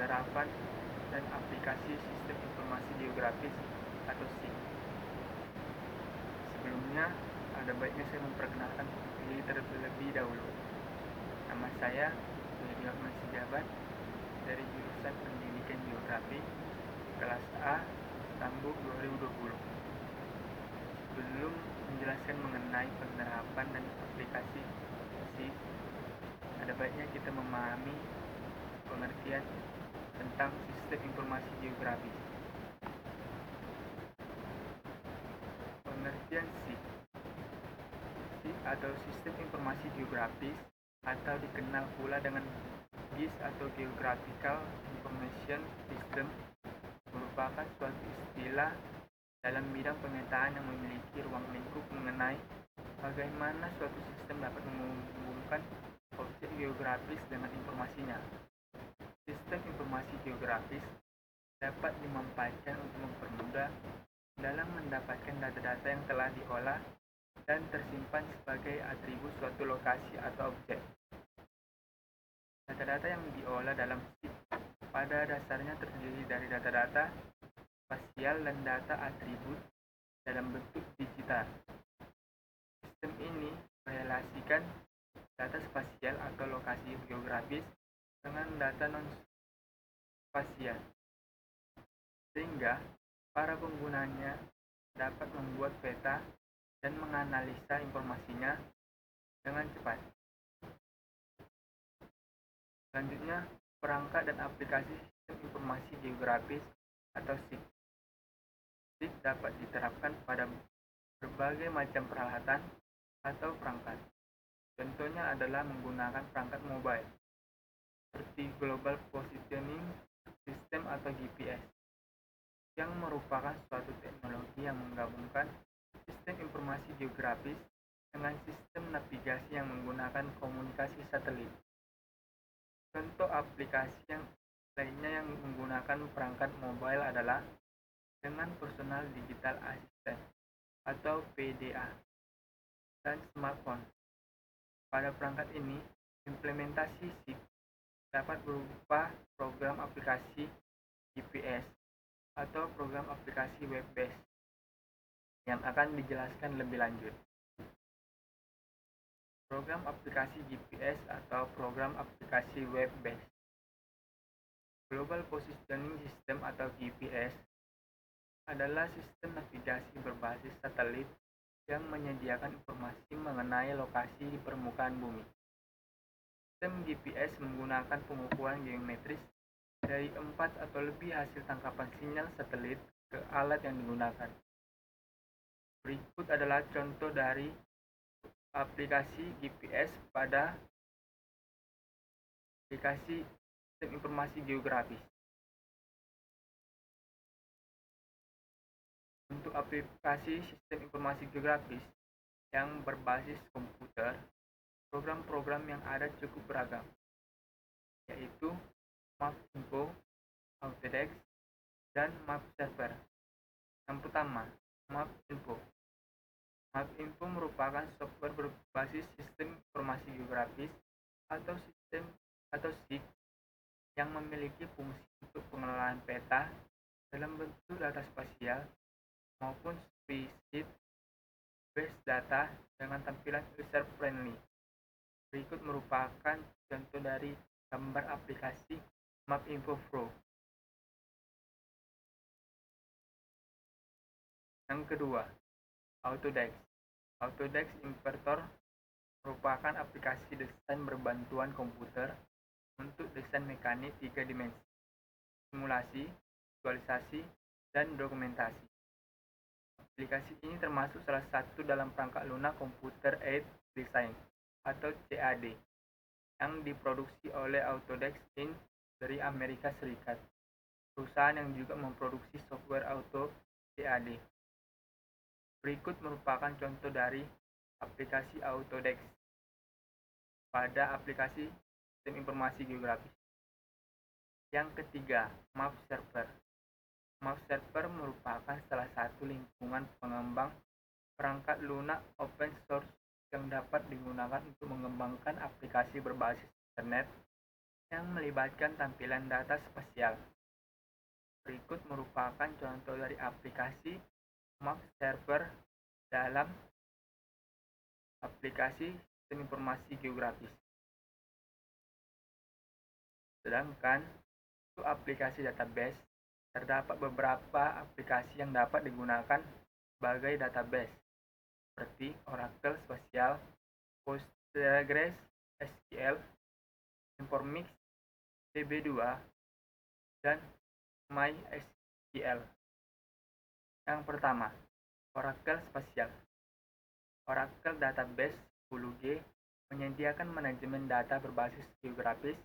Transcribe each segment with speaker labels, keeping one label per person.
Speaker 1: penerapan dan aplikasi Sistem Informasi Geografis atau SIG. Sebelumnya, ada baiknya saya memperkenalkan diri terlebih dahulu. Nama saya Heri Ahmad Sejabat dari jurusan Pendidikan Geografi kelas A Tambuk 2020. Sebelum menjelaskan mengenai penerapan dan aplikasi SIG, ada baiknya kita memahami pengertian tentang Sistem Informasi Geografis. Pengertian SIG atau Sistem Informasi Geografis atau dikenal pula dengan GIS atau Geographical Information System merupakan suatu istilah dalam bidang pemetaan yang memiliki ruang lingkup mengenai bagaimana suatu sistem dapat menghubungkan objek geografis dengan informasinya. Sistem informasi geografis dapat dimanfaatkan untuk mempermudah dalam mendapatkan data-data yang telah diolah dan tersimpan sebagai atribut suatu lokasi atau objek. Data-data yang diolah dalam SIG pada dasarnya terdiri dari data-data spasial dan data atribut dalam bentuk digital. Sistem ini merelasikan data spasial atau lokasi geografis dengan data non-spasial, sehingga para penggunanya dapat membuat peta dan menganalisa informasinya dengan cepat. Selanjutnya, perangkat dan aplikasi Sistem Informasi Geografis atau SIG. SIG dapat diterapkan pada berbagai macam peralatan atau perangkat. Contohnya adalah menggunakan perangkat mobile, seperti Global Positioning System atau GPS, yang merupakan suatu teknologi yang menggabungkan sistem informasi geografis dengan sistem navigasi yang menggunakan komunikasi satelit. Contoh aplikasi yang lainnya yang menggunakan perangkat mobile adalah dengan Personal Digital Assistant atau PDA dan smartphone. Pada perangkat ini, implementasi SIG dapat berupa program aplikasi GPS atau program aplikasi web-based yang akan dijelaskan lebih lanjut. Program aplikasi GPS atau program aplikasi web-based. Global Positioning System atau GPS adalah sistem navigasi berbasis satelit yang menyediakan informasi mengenai lokasi di permukaan bumi. Sistem GPS menggunakan pengukuran geometris dari 4 atau lebih hasil tangkapan sinyal satelit ke alat yang digunakan. Berikut adalah contoh dari aplikasi GPS pada aplikasi Sistem Informasi Geografis. Untuk aplikasi Sistem Informasi Geografis yang berbasis komputer, program-program yang ada cukup beragam, yaitu MapInfo, Autodesk, dan MapServer. Yang pertama, MapInfo. MapInfo merupakan software berbasis sistem informasi geografis atau sistem atau SIG yang memiliki fungsi untuk pengelolaan peta dalam bentuk data spasial maupun spreadsheet-based data dengan tampilan user-friendly. Berikut merupakan contoh dari gambar aplikasi MapInfo Pro. Yang kedua, Autodesk. Autodesk Invertor merupakan aplikasi desain berbantuan komputer untuk desain mekanik 3 dimensi, simulasi, visualisasi, dan dokumentasi. Aplikasi ini termasuk salah satu dalam perangkat lunak Computer Aided Design atau CAD yang diproduksi oleh Autodesk Inc. dari Amerika Serikat, perusahaan yang juga memproduksi software auto CAD. Berikut merupakan contoh dari aplikasi Autodesk pada aplikasi Sistem Informasi Geografis. Yang ketiga, MapServer. MapServer merupakan salah satu lingkungan pengembang perangkat lunak open source yang dapat digunakan untuk mengembangkan aplikasi berbasis internet yang melibatkan tampilan data spasial. Berikut merupakan contoh dari aplikasi map server dalam aplikasi sistem informasi geografis. Sedangkan untuk aplikasi database, terdapat beberapa aplikasi yang dapat digunakan sebagai database, seperti Oracle Spatial, Postgres SQL, Informix, DB2, dan MySQL. Yang pertama, Oracle Spatial. Oracle Database 10G menyediakan manajemen data berbasis geografis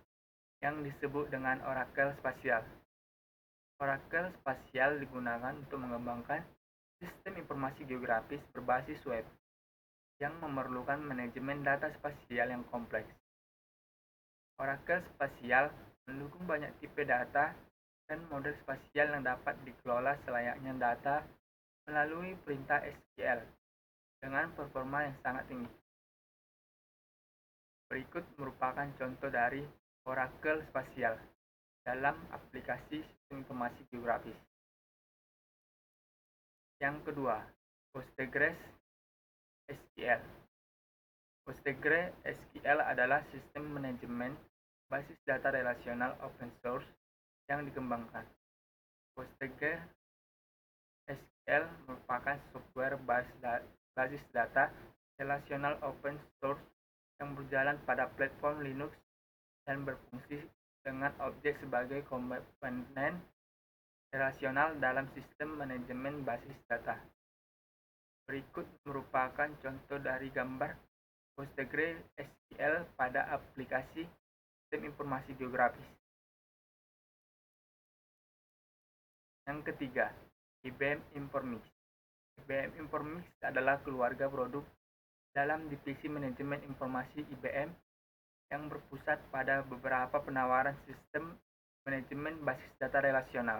Speaker 1: yang disebut dengan Oracle Spatial. Oracle Spatial digunakan untuk mengembangkan sistem informasi geografis berbasis web yang memerlukan manajemen data spasial yang kompleks. Oracle Spatial mendukung banyak tipe data dan model spasial yang dapat dikelola selayaknya data melalui perintah SQL dengan performa yang sangat tinggi. Berikut merupakan contoh dari Oracle Spatial dalam aplikasi sistem informasi geografis. Yang kedua, Postgres SQL. Postgres SQL adalah sistem manajemen basis data relasional open source yang dikembangkan. Postgres SQL merupakan software basis data relasional open source yang berjalan pada platform Linux dan berfungsi dengan objek sebagai komponen relasional dalam sistem manajemen basis data. Berikut merupakan contoh dari gambar Postgres SQL pada aplikasi sistem informasi geografis. Yang ketiga, IBM Informix. IBM Informix adalah keluarga produk dalam divisi manajemen informasi IBM yang berpusat pada beberapa penawaran sistem manajemen basis data relasional.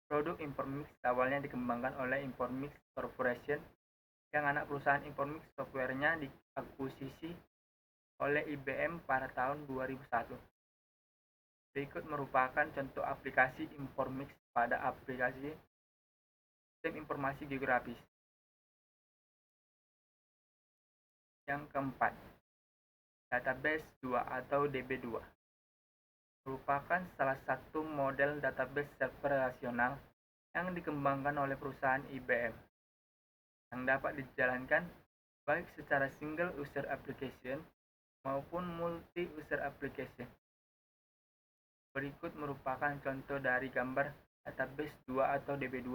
Speaker 1: Produk Informix awalnya dikembangkan oleh Informix Corporation, yang anak perusahaan Informix softwarenya diakuisisi oleh IBM pada tahun 2001. Berikut merupakan contoh aplikasi Informix pada aplikasi sistem informasi geografis. Yang keempat, Database 2 atau DB2 merupakan salah satu model database server relasional yang dikembangkan oleh perusahaan IBM, yang dapat dijalankan baik secara single user application maupun multi user application. Berikut merupakan contoh dari gambar Database 2 atau DB2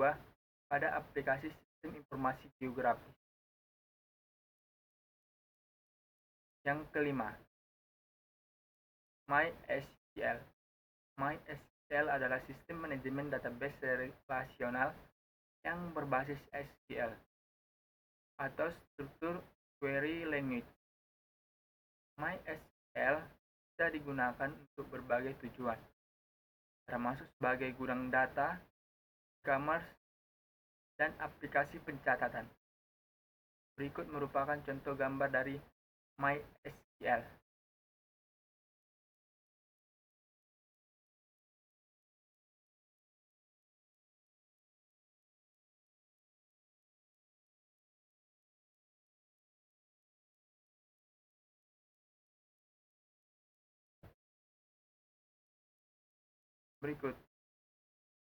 Speaker 1: pada aplikasi sistem informasi geografis. Yang kelima, MySQL. MySQL adalah sistem manajemen database relasional yang berbasis SQL atau struktur query language. MySQL bisa digunakan untuk berbagai tujuan, termasuk sebagai gudang data, e-commerce, dan aplikasi pencatatan. Berikut merupakan contoh gambar dari MySQL. Berikut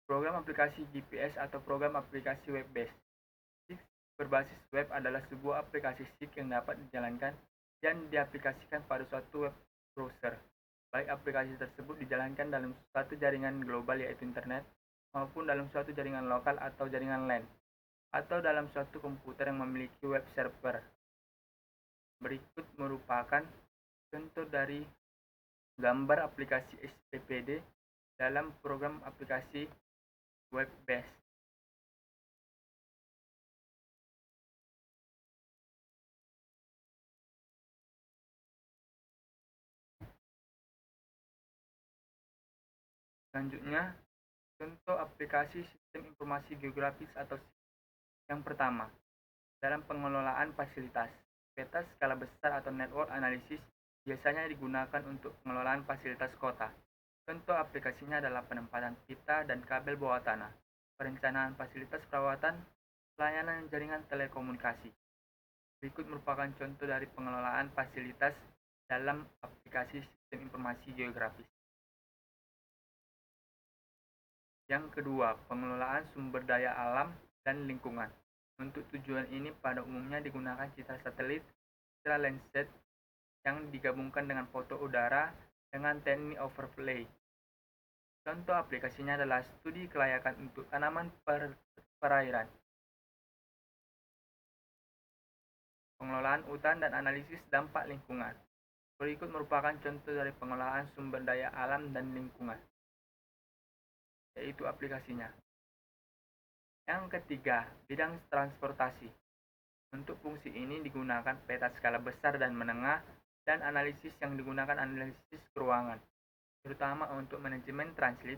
Speaker 1: program aplikasi GPS atau program aplikasi web-based. Berbasis web adalah sebuah aplikasi SIG yang dapat dijalankan dan diaplikasikan pada suatu web browser, baik aplikasi tersebut dijalankan dalam suatu jaringan global yaitu internet, maupun dalam suatu jaringan lokal atau jaringan LAN, atau dalam suatu komputer yang memiliki web server. Berikut merupakan contoh dari gambar aplikasi SPPD dalam program aplikasi web-based. Selanjutnya, contoh aplikasi sistem informasi geografis atau SIG. Yang pertama, dalam pengelolaan fasilitas, peta skala besar atau network analysis biasanya digunakan untuk pengelolaan fasilitas kota. Contoh aplikasinya adalah penempatan pita dan kabel bawah tanah, perencanaan fasilitas perawatan, pelayanan jaringan telekomunikasi. Berikut merupakan contoh dari pengelolaan fasilitas dalam aplikasi sistem informasi geografis. Yang kedua, pengelolaan sumber daya alam dan lingkungan. Untuk tujuan ini pada umumnya digunakan citra satelit, citra Landsat yang digabungkan dengan foto udara dengan teknik overlay. Contoh aplikasinya adalah studi kelayakan untuk tanaman perairan, pengelolaan hutan dan analisis dampak lingkungan. Berikut merupakan contoh dari pengelolaan sumber daya alam dan lingkungan, yaitu aplikasinya. Yang ketiga, bidang transportasi. Untuk fungsi ini digunakan peta skala besar dan menengah dan analisis yang digunakan analisis keuangan, terutama untuk manajemen transit,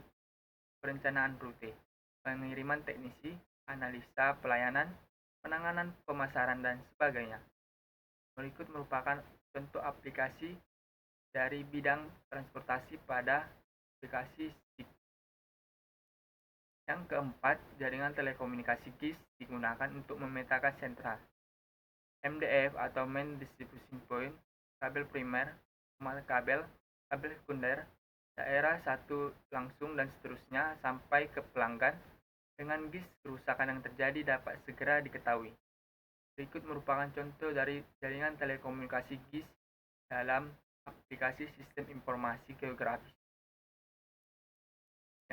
Speaker 1: perencanaan rute, pengiriman teknisi, analisa pelayanan, penanganan pemasaran, dan sebagainya. Berikut merupakan contoh aplikasi dari bidang transportasi pada aplikasi SIG. Yang keempat, jaringan telekomunikasi GIS digunakan untuk memetakan sentral, MDF atau Main Distribution Point, kabel primer, kabel, kabel sekunder, daerah satu langsung dan seterusnya sampai ke pelanggan. Dengan GIS, kerusakan yang terjadi dapat segera diketahui. Berikut merupakan contoh dari jaringan telekomunikasi GIS dalam aplikasi sistem informasi geografis.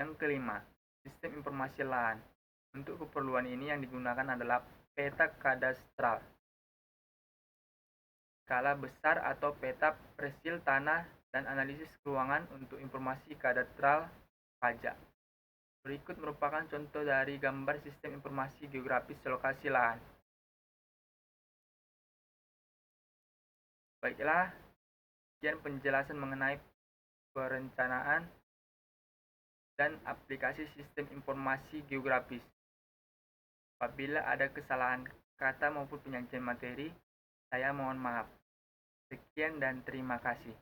Speaker 1: Yang kelima, sistem informasi lahan. Untuk keperluan ini yang digunakan adalah peta kadastral, skala besar atau peta persil tanah, dan analisis keuangan untuk informasi kadastral pajak. Berikut merupakan contoh dari gambar sistem informasi geografis lokasi lahan. Baiklah, sekian penjelasan mengenai perencanaan dan aplikasi sistem informasi geografis. Apabila ada kesalahan kata maupun penyajian materi, saya mohon maaf. Sekian dan terima kasih.